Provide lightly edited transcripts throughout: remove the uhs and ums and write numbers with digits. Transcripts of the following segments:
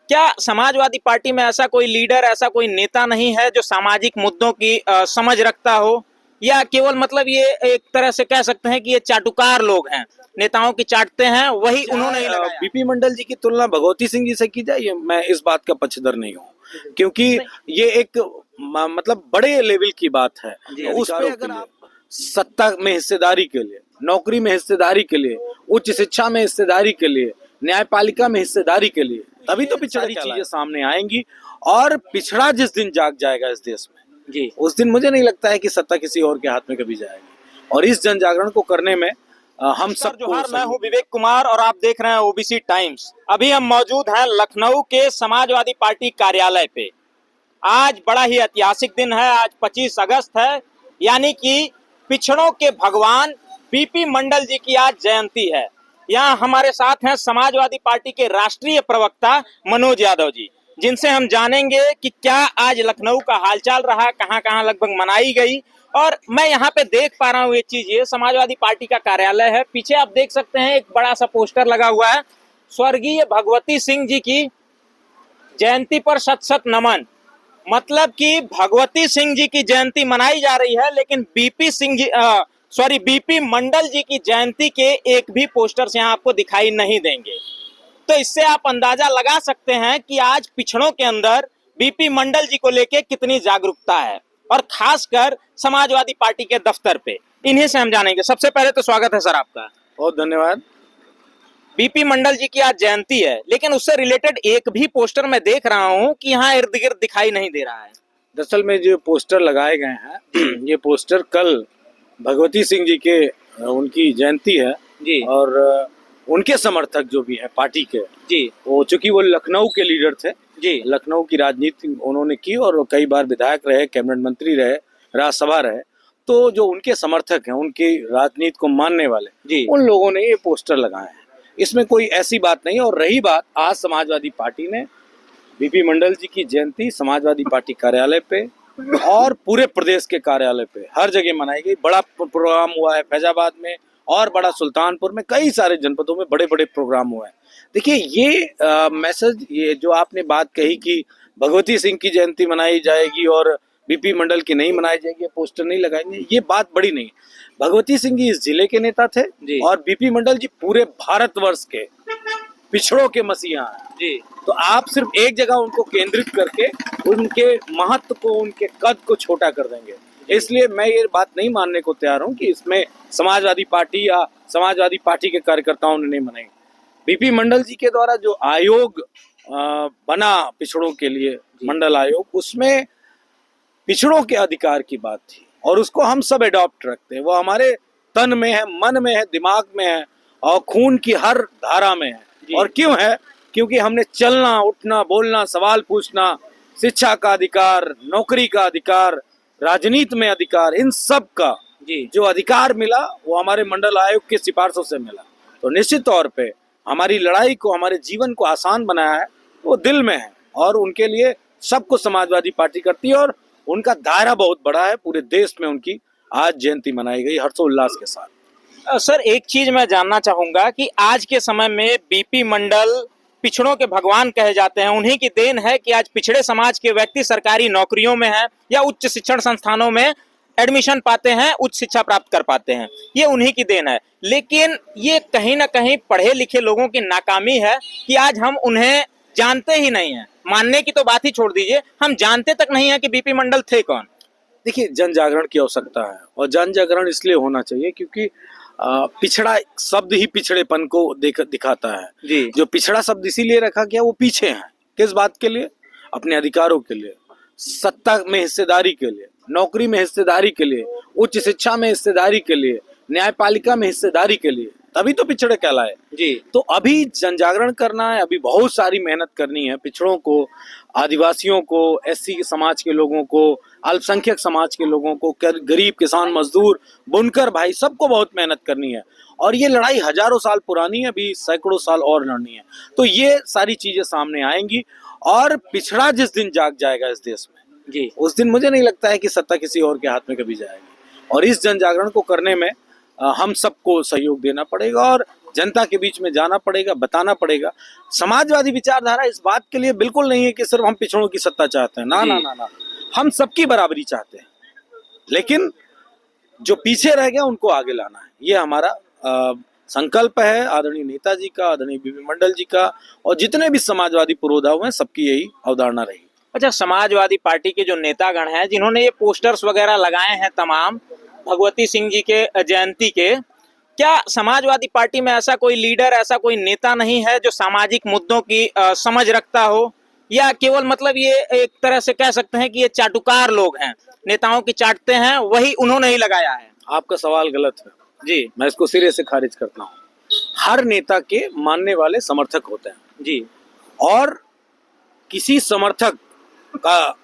क्या समाजवादी पार्टी में ऐसा कोई लीडर, ऐसा कोई नेता नहीं है जो सामाजिक मुद्दों की समझ रखता हो, या केवल मतलब ये एक तरह से कह सकते हैं कि ये चाटुकार लोग हैं, नेताओं की चाटते हैं, वही उन्होंने ही लगाया? बीपी मंडल जी की तुलना भगवती सिंह जी से की जाए, मैं इस बात का पक्षधर नहीं हूँ, क्योंकि ये एक मतलब बड़े लेवल की बात है। उस पे अगर आप सत्ता में हिस्सेदारी के लिए, नौकरी में हिस्सेदारी के लिए, उच्च शिक्षा में हिस्सेदारी के लिए, न्यायपालिका में हिस्सेदारी के लिए, तभी तो पिछड़ी चीजें सामने आएंगी। और पिछड़ा जिस दिन जाग जाएगा इस देश में जी, उस दिन मुझे नहीं लगता है कि सत्ता किसी और के हाथ में कभी जाएगी। और इस जन जागरण को करने में हम सब जोहार, मैं हूं विवेक कुमार और आप देख रहे हैं ओबीसी टाइम्स। अभी हम मौजूद हैं लखनऊ के समाजवादी पार्टी कार्यालय पे। आज बड़ा ही ऐतिहासिक दिन है, आज 25 अगस्त है, यानी कि पिछड़ों के भगवान बीपी मंडल जी की आज जयंती है। यहाँ हमारे साथ हैं समाजवादी पार्टी के राष्ट्रीय प्रवक्ता मनोज यादव जी, जिनसे हम जानेंगे कि क्या आज लखनऊ का हालचाल रहा, कहाँ कहाँ लगभग मनाई गई। और मैं यहाँ पे देख पा रहा हूँ एक चीज, ये समाजवादी पार्टी का कार्यालय है, पीछे आप देख सकते हैं एक बड़ा सा पोस्टर लगा हुआ है, स्वर्गीय भगवती सिंह जी की जयंती पर शत शत नमन। मतलब कि भगवती सिंह जी की जयंती मनाई जा रही है, लेकिन बीपी मंडल जी की जयंती के एक भी पोस्टर्स यहाँ आपको दिखाई नहीं देंगे। तो इससे आप अंदाजा लगा सकते हैं कि आज पिछड़ों के अंदर बीपी मंडल जी को लेके कितनी जागरूकता है, और खासकर समाजवादी पार्टी के दफ्तर पे। इन्हीं से हम जानेंगे। सबसे पहले तो स्वागत है सर आपका। बहुत धन्यवाद। बीपी मंडल जी की आज जयंती है, लेकिन उससे रिलेटेड एक भी पोस्टर मैं देख रहा हूँ कि यहाँ इर्द गिर्द दिखाई नहीं दे रहा है। दरअसल में जो पोस्टर लगाए गए हैं, ये पोस्टर कल भगवती सिंह जी के उनकी जयंती है जी, और उनके समर्थक जो भी है पार्टी के जी, वो चूंकि वो लखनऊ के लीडर थे जी, लखनऊ की राजनीति उन्होंने की और कई बार विधायक रहे, कैबिनेट मंत्री रहे, राज्यसभा रहे, तो जो उनके समर्थक हैं, उनकी राजनीति को मानने वाले जी, उन लोगों ने ये पोस्टर लगाए हैं। इसमें कोई ऐसी बात नहीं। और रही बात, आज समाजवादी पार्टी ने बीपी मंडल जी की जयंती समाजवादी पार्टी कार्यालय पे और पूरे प्रदेश के कार्यालय पे हर जगह मनाई गई। बड़ा प्रोग्राम हुआ है फैजाबाद में, और बड़ा सुल्तानपुर में, कई सारे जनपदों में बड़े बड़े प्रोग्राम हुए हैं। देखिए ये मैसेज, ये जो आपने बात कही कि भगवती सिंह की जयंती मनाई जाएगी और बीपी मंडल की नहीं मनाई जाएगी, पोस्टर नहीं लगाएंगे, ये बात बड़ी नहीं। भगवती सिंह जी इस जिले के नेता थे और बीपी मंडल जी पूरे भारतवर्ष के पिछड़ों के मसीहा हैं जी। तो आप सिर्फ एक जगह उनको केंद्रित करके उनके महत्व को, उनके कद को छोटा कर देंगे। इसलिए मैं ये बात नहीं मानने को तैयार हूँ कि इसमें समाजवादी पार्टी या समाजवादी पार्टी के कार्यकर्ताओं ने नहीं मनाई। बीपी मंडल जी के द्वारा जो आयोग बना पिछड़ों के लिए, मंडल आयोग, उसमें पिछड़ों के अधिकार की बात थी और उसको हम सब एडॉप्ट रखते हैं। वो हमारे तन में है, मन में है, दिमाग में है और खून की हर धारा में है। और क्यों है? क्योंकि हमने चलना, उठना, बोलना, सवाल पूछना, शिक्षा का अधिकार, नौकरी का अधिकार, राजनीति में अधिकार, इन सब का जो अधिकार मिला वो हमारे मंडल आयोग के सिफारिशों से मिला। तो निश्चित तौर पे हमारी लड़ाई को, हमारे जीवन को आसान बनाया है, वो दिल में है और उनके लिए सबको समाजवादी पार्टी करती है और उनका दायरा बहुत बड़ा है। पूरे देश में उनकी आज जयंती मनाई गई हर्षोल्लास के साथ। सर एक चीज मैं जानना चाहूंगा कि आज के समय में बीपी मंडल पिछड़ों के भगवान कहे जाते हैं, उन्हीं की देन है कि आज पिछड़े समाज के व्यक्ति सरकारी नौकरियों में हैं या उच्च शिक्षण संस्थानों में एडमिशन पाते हैं, उच्च शिक्षा प्राप्त कर पाते हैं, ये उन्हीं की देन है। लेकिन ये कहीं ना कहीं पढ़े लिखे लोगों की नाकामी है कि आज हम उन्हें जानते ही नहीं है। मानने की तो बात ही छोड़ दीजिए, हम जानते तक नहीं है कि बीपी मंडल थे कौन। देखिए, जन जागरण की आवश्यकता है और जन जागरण इसलिए होना चाहिए क्योंकि पिछड़ा शब्द ही पिछड़ेपन को दिखाता है जी। जो पिछड़ा शब्द इसीलिए रखा गया, वो पीछे है किस बात के लिए? अपने अधिकारों के लिए, सत्ता में हिस्सेदारी के लिए, नौकरी में हिस्सेदारी के लिए, उच्च शिक्षा में हिस्सेदारी के लिए, न्यायपालिका में हिस्सेदारी के लिए, तभी तो पिछड़े कहलाए जी। तो अभी जन जागरण करना है, अभी बहुत सारी मेहनत करनी है। पिछड़ों को, आदिवासियों को, एससी समाज के लोगों को, अल्पसंख्यक समाज के लोगों को, गरीब, किसान, मजदूर, बुनकर भाई, सबको बहुत मेहनत करनी है। और ये लड़ाई हजारों साल पुरानी है, अभी सैकड़ों साल और लड़नी है। तो ये सारी चीजें सामने आएंगी और पिछड़ा जिस दिन जाग जाएगा इस देश में जी, उस दिन मुझे नहीं लगता है कि सत्ता किसी और के हाथ में कभी जाएगी। और इस जन जागरण को करने में हम सबको सहयोग देना पड़ेगा और जनता के बीच में जाना पड़ेगा, बताना पड़ेगा। समाजवादी विचारधारा इस बात के लिए बिल्कुल नहीं है कि सिर्फ हम पिछड़ों की सत्ता चाहते हैं, ना ना ना ना, हम सबकी बराबरी चाहते हैं, लेकिन जो पीछे रह गया उनको आगे लाना है। ये हमारा संकल्प है आदरणीय नेताजी का, आदरणीय बीपी मंडल जी का, और जितने भी समाजवादी पुरोधा हुए हैं सबकी यही अवधारणा रही। अच्छा, समाजवादी पार्टी के जो नेतागण हैं जिन्होंने ये पोस्टर्स वगैरह लगाए हैं तमाम भगवती सिंह जी के जयंती के, क्या समाजवादी पार्टी में ऐसा कोई लीडर, ऐसा कोई नेता नहीं है जो सामाजिक मुद्दों की समझ रखता हो, या केवल मतलब ये एक तरह से कह सकते हैं कि ये चाटुकार लोग हैं, नेताओं की चाटते हैं, वही उन्होंने ही लगाया है? आपका सवाल गलत है जी, मैं इसको सिरे से खारिज करता हूँ। हर नेता के मानने वाले समर्थक होते हैं जी, और किसी समर्थक का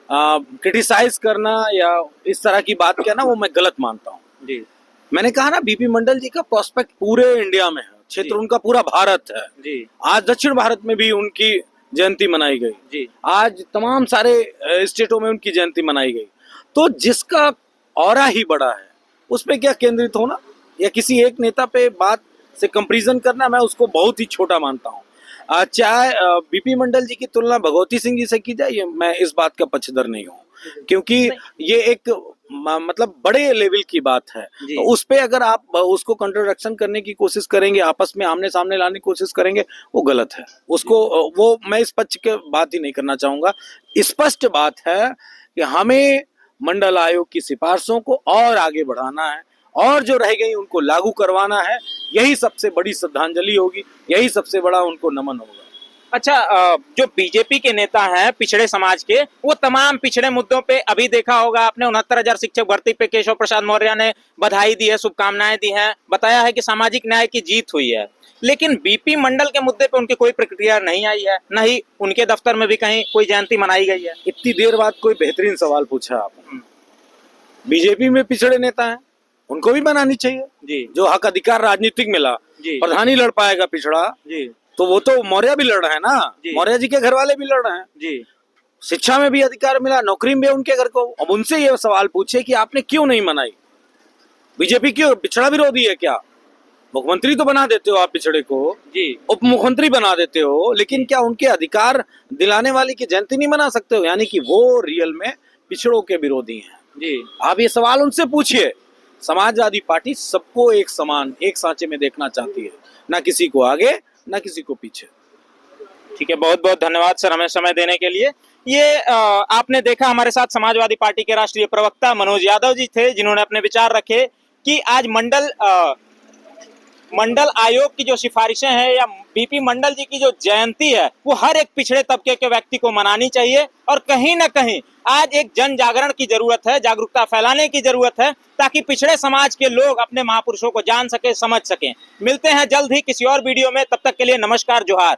क्रिटिसाइज करना या इस तरह की बात कहना वो मैं गलत मानता हूँ। जी, मैंने कहा ना, बीपी मंडल जी का प्रोस्पेक्ट पूरे इंडिया में है, क्षेत्र उनका पूरा भारत है। जी, आज दक्षिण भारत में भी उनकी जयंती मनाई गई, जी, आज तमाम सारे स्टेटों में उनकी जयंती मनाई गई। तो जिसका ऑरा ही बड़ा है उस पे क्या केंद्रित होना या किसी एक नेता पे बात से कंपैरिजन करना, मैं उसको बहुत ही छोटा मानता हूँ। चाहे बीपी मंडल जी की तुलना भगवती सिंह जी से की जाए, ये मैं इस बात का पक्षधर नहीं हूँ, क्योंकि ये एक मतलब बड़े लेवल की बात है। तो उस पे अगर आप उसको कंट्रोडक्शन करने की कोशिश करेंगे, आपस में आमने सामने लाने की कोशिश करेंगे, वो गलत है। उसको वो मैं इस पक्ष के बात ही नहीं करना चाहूंगा। स्पष्ट बात है कि हमें मंडल आयोग की सिफारिशों को और आगे बढ़ाना है और जो रह गई उनको लागू करवाना है। यही सबसे बड़ी श्रद्धांजलि होगी, यही सबसे बड़ा उनको नमन होगा। अच्छा, जो बीजेपी के नेता हैं पिछड़े समाज के, वो तमाम पिछड़े मुद्दों पे, अभी देखा होगा आपने 69,000 शिक्षक भर्ती पे केशव प्रसाद मौर्य ने बधाई दी है, शुभकामनाएं दी हैं, बताया है कि सामाजिक न्याय की जीत हुई है, लेकिन बीपी मंडल के मुद्दे पे उनकी कोई प्रतिक्रिया नहीं आई है, न ही उनके दफ्तर में भी कहीं कोई जयंती मनाई गई है। इतनी देर बाद कोई बेहतरीन सवाल पूछा आपने। बीजेपी में पिछड़े नेता हैं, उनको भी बनानी चाहिए जी, जो हक अधिकार राजनीतिक मिला। प्रधानी लड़ पाएगा पिछड़ा जी, तो वो तो मौर्य भी लड़ रहे हैं ना, मौर्य जी के घर वाले भी लड़ रहे हैं जी। शिक्षा में भी अधिकार मिला, नौकरी में भी उनके घर को। अब उनसे ये सवाल पूछे कि आपने क्यों नहीं मनाई? बीजेपी क्यों पिछड़ा विरोधी है क्या? मुख्यमंत्री तो बना देते हो आप पिछड़े को जी, उप मुख्यमंत्री बना देते हो, लेकिन क्या उनके अधिकार दिलाने वाले की जयंती नहीं मना सकते हो? यानी कि वो रियल में पिछड़ों के विरोधी हैं जी। आप ये सवाल उनसे पूछिए। समाजवादी पार्टी सबको एक समान, एक सांचे में देखना चाहती है, ना किसी को आगे ना किसी को पीछे। ठीक है, बहुत बहुत धन्यवाद सर हमें समय देने के लिए। ये आपने देखा हमारे साथ समाजवादी पार्टी के राष्ट्रीय प्रवक्ता मनोज यादव जी थे, जिन्होंने अपने विचार रखे कि आज मंडल आयोग की जो सिफारिशें हैं या बीपी मंडल जी की जो जयंती है वो हर एक पिछड़े तबके के व्यक्ति को मनानी चाहिए, और कहीं ना कहीं आज एक जन जागरण की जरूरत है, जागरूकता फैलाने की जरूरत है, ताकि पिछड़े समाज के लोग अपने महापुरुषों को जान सके, समझ सकें। मिलते हैं जल्द ही किसी और वीडियो में, तब तक के लिए नमस्कार, जोहार।